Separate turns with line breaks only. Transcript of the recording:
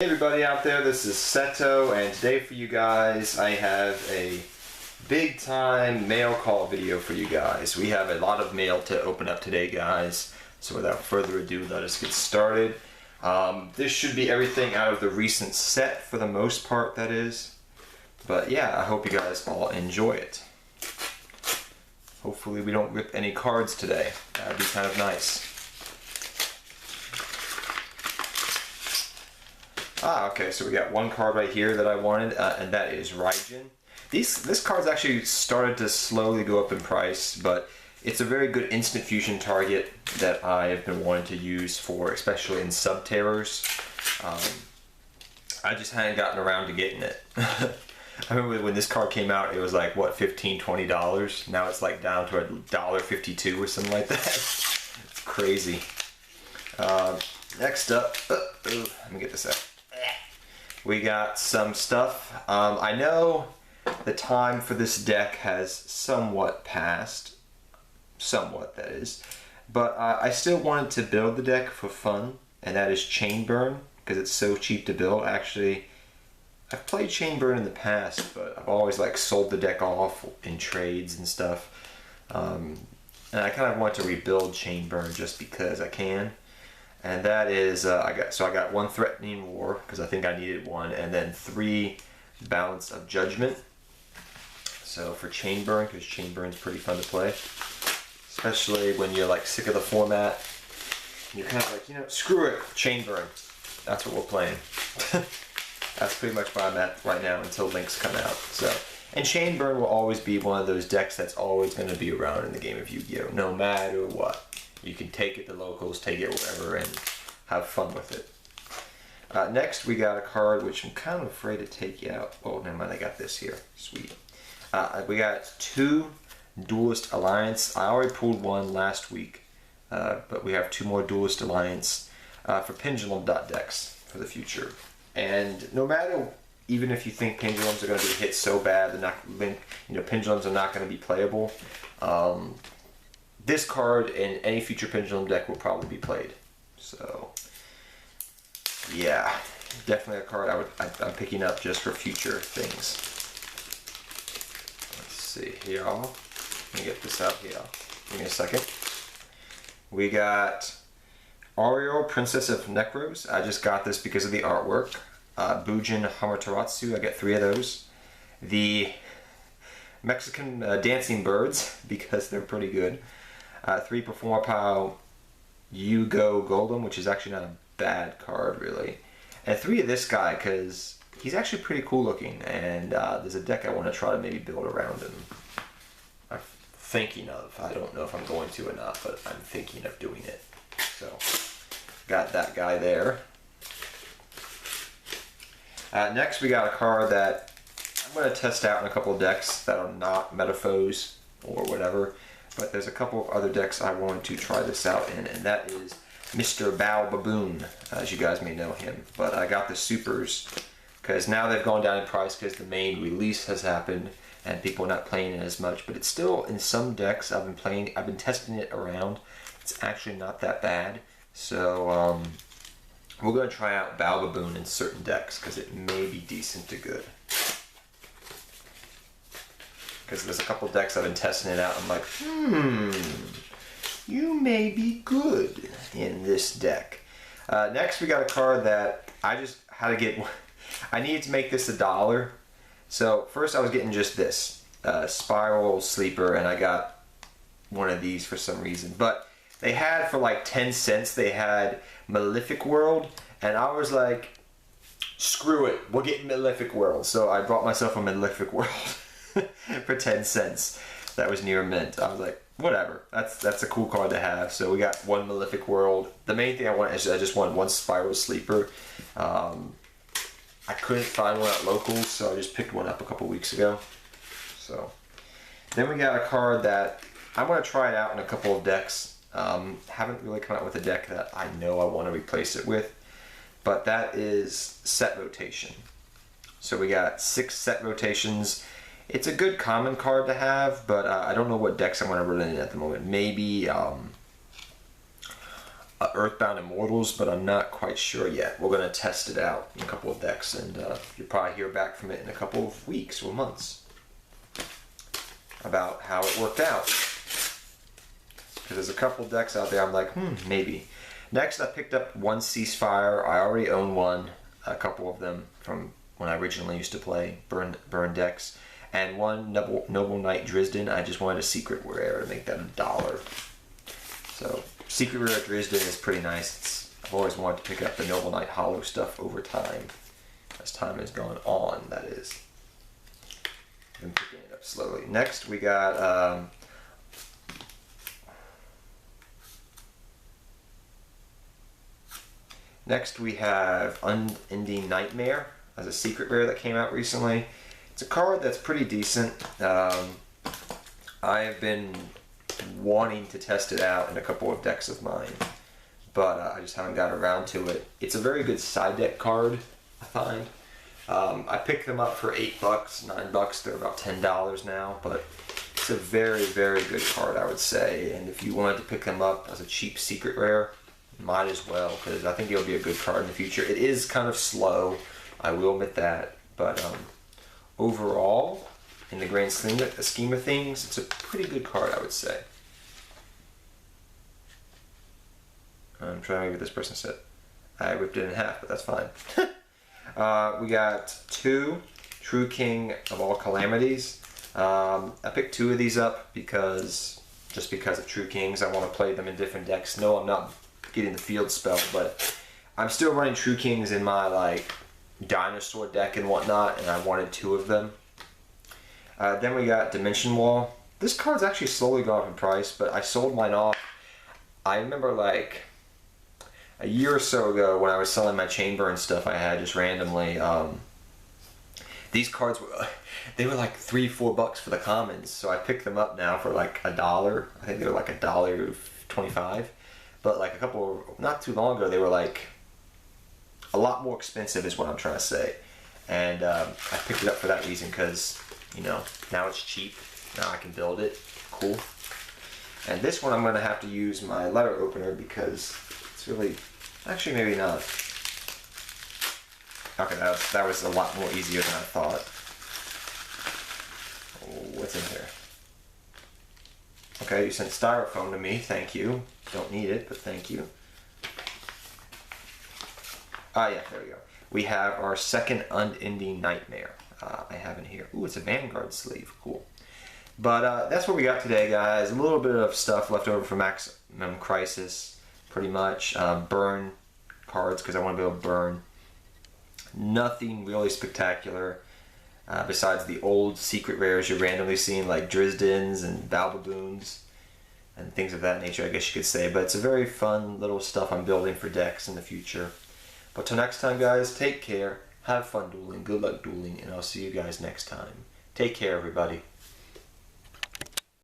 Hey everybody out there, this is Seto, and today for you guys I have a big time mail call video for you guys. We have a lot of mail to open up today, guys, so without further ado, let us get started. This should be everything out of the recent set for the most part, that is. But yeah, I hope you guys all enjoy it. Hopefully we don't rip any cards today. That would be kind of nice. Okay, so we got one card right here that I wanted, and that is Raijin. This card's actually started to slowly go up in price, but it's a very good instant fusion target that I've been wanting to use for, especially in sub-terrors. I just hadn't gotten around to getting it. I remember when this card came out, it was like, what, $15, $20? Now it's like down to $1.52 or something like that. It's crazy. Next up, let me get this out. We got some stuff. I know the time for this deck has somewhat passed. Somewhat, that is. But I still wanted to build the deck for fun, and that is Chainburn, because it's so cheap to build. Actually, I've played Chainburn in the past, but I've always like sold the deck off in trades and stuff. And I kind of want to rebuild Chainburn just because I can. And that is, I got one Threatening War, because I think I needed one, and then 3 Balance of Judgment. So for Chainburn, because Chainburn's pretty fun to play. Especially when you're like sick of the format. You're kind of like, you know, screw it, Chainburn. That's what we're playing. That's pretty much where I'm at right now until links come out. So, and Chainburn will always be one of those decks that's always going to be around in the game of Yu-Gi-Oh! No matter what. You can take it to locals, take it wherever, and have fun with it. Next, we got a card which I'm kind of afraid to take out. Oh, never mind, I got this here. Sweet. We got 2 Duelist Alliance. I already pulled one last week, but we have 2 more Duelist Alliance for Pendulum dot decks for the future. And no matter, even if you think Pendulums are going to be hit so bad, they're not, you know, Pendulums are not going to be playable. This card in any future Pendulum deck will probably be played. So, yeah, definitely a card I'm picking up just for future things. Let's see here. Let me get this out here. Give me a second. We got Ariel, Princess of Necros. I just got this because of the artwork. Bujin Hamateratsu. I got 3 of those. The Mexican Dancing Birds, because they're pretty good. 3 Performer Pile Yugo Golem, which is actually not a bad card, really. And 3 of this guy, because he's actually pretty cool looking, and there's a deck I want to try to maybe build around him. I'm thinking of. I don't know if I'm going to or not, but I'm thinking of doing it. So, got that guy there. Next, we got a card that I'm going to test out in a couple of decks that are not Metaphors or whatever. But there's a couple of other decks I want to try this out in, and that is Mr. Bao Baboon, as you guys may know him. But I got the Supers, because now they've gone down in price because the main release has happened, and people are not playing it as much. But it's still, in some decks I've been testing it around. It's actually not that bad. So, we're going to try out Bao Baboon in certain decks, because it may be decent to good. Because there's a couple decks I've been testing it out. I'm like, you may be good in this deck. Next, we got a card that I just had to get. I needed to make this $1. So first, I was getting just this Spiral Sleeper, and I got one of these for some reason. But they had for like 10 cents. They had Malefic World, and I was like, screw it, we're getting Malefic World. So I bought myself a Malefic World. For 10 cents. That was near mint. I was like, whatever. That's a cool card to have. So we got 1 Malefic World. The main thing I want is I just want 1 Spiral Sleeper. I couldn't find one at locals, so I just picked one up a couple weeks ago. So then we got a card that I'm going to try it out in a couple of decks. Haven't really come out with a deck that I know I want to replace it with. But that is Set Rotation. So we got 6 Set Rotations. It's a good common card to have, but I don't know what decks I'm going to run in at the moment. Maybe Earthbound Immortals, but I'm not quite sure yet. We're going to test it out in a couple of decks, and you'll probably hear back from it in a couple of weeks or months about how it worked out. Because there's a couple of decks out there I'm like, maybe. Next, I picked up one Ceasefire. I already own one, a couple of them from when I originally used to play burn decks. And one Noble Knight Drisden. I just wanted a secret rare to make that $1. So, secret rare Drisden is pretty nice. I've always wanted to pick up the Noble Knight Hollow stuff over time. As time has gone on, that is. I've been picking it up slowly. Next, we got... Next we have Unending Nightmare as a secret rare that came out recently. It's a card that's pretty decent. I've been wanting to test it out in a couple of decks of mine, but I just haven't got around to it. It's a very good side deck card, I find. I picked them up for $8, $9. They're about $10 now, but it's a very, very good card, I would say. And if you wanted to pick them up as a cheap secret rare, might as well, because I think it'll be a good card in the future. It is kind of slow, I will admit that, but overall, in the grand scheme of things, it's a pretty good card, I would say. I'm trying to read what this person said. I ripped it in half, but that's fine. We got 2 True King of All Calamities. I picked 2 of these up just because of True Kings. I want to play them in different decks. No, I'm not getting the field spell, but I'm still running True Kings in my like dinosaur deck and whatnot, and I wanted 2 of them. Then we got Dimension Wall. This card's actually slowly gone up in price, but I sold mine off. I remember like a year or so ago when I was selling my chain burn stuff I had just randomly. These cards were like $3-4 for the commons, so I picked them up now for like $1. I think they were like $1.25. But like not too long ago, they were like a lot more expensive is what I'm trying to say. And I picked it up for that reason because, you know, now it's cheap. Now I can build it. Cool. And this one I'm going to have to use my letter opener because it's really, actually maybe not. Okay, that was a lot more easier than I thought. Oh, what's in here? Okay, you sent styrofoam to me. Thank you. Don't need it, but thank you. Ah, yeah, there we go. We have our second Unending Nightmare. I have in here. Ooh, it's a Vanguard sleeve. Cool. But that's what we got today, guys. A little bit of stuff left over for Maximum Crisis, pretty much. Burn cards, because I want to be able to burn. Nothing really spectacular. Besides the old secret rares you're randomly seeing, like Drisdens and Valbaboons and things of that nature, I guess you could say. But it's a very fun little stuff I'm building for decks in the future. But till next time, guys, take care, have fun dueling, good luck dueling, and I'll see you guys next time. Take care, everybody.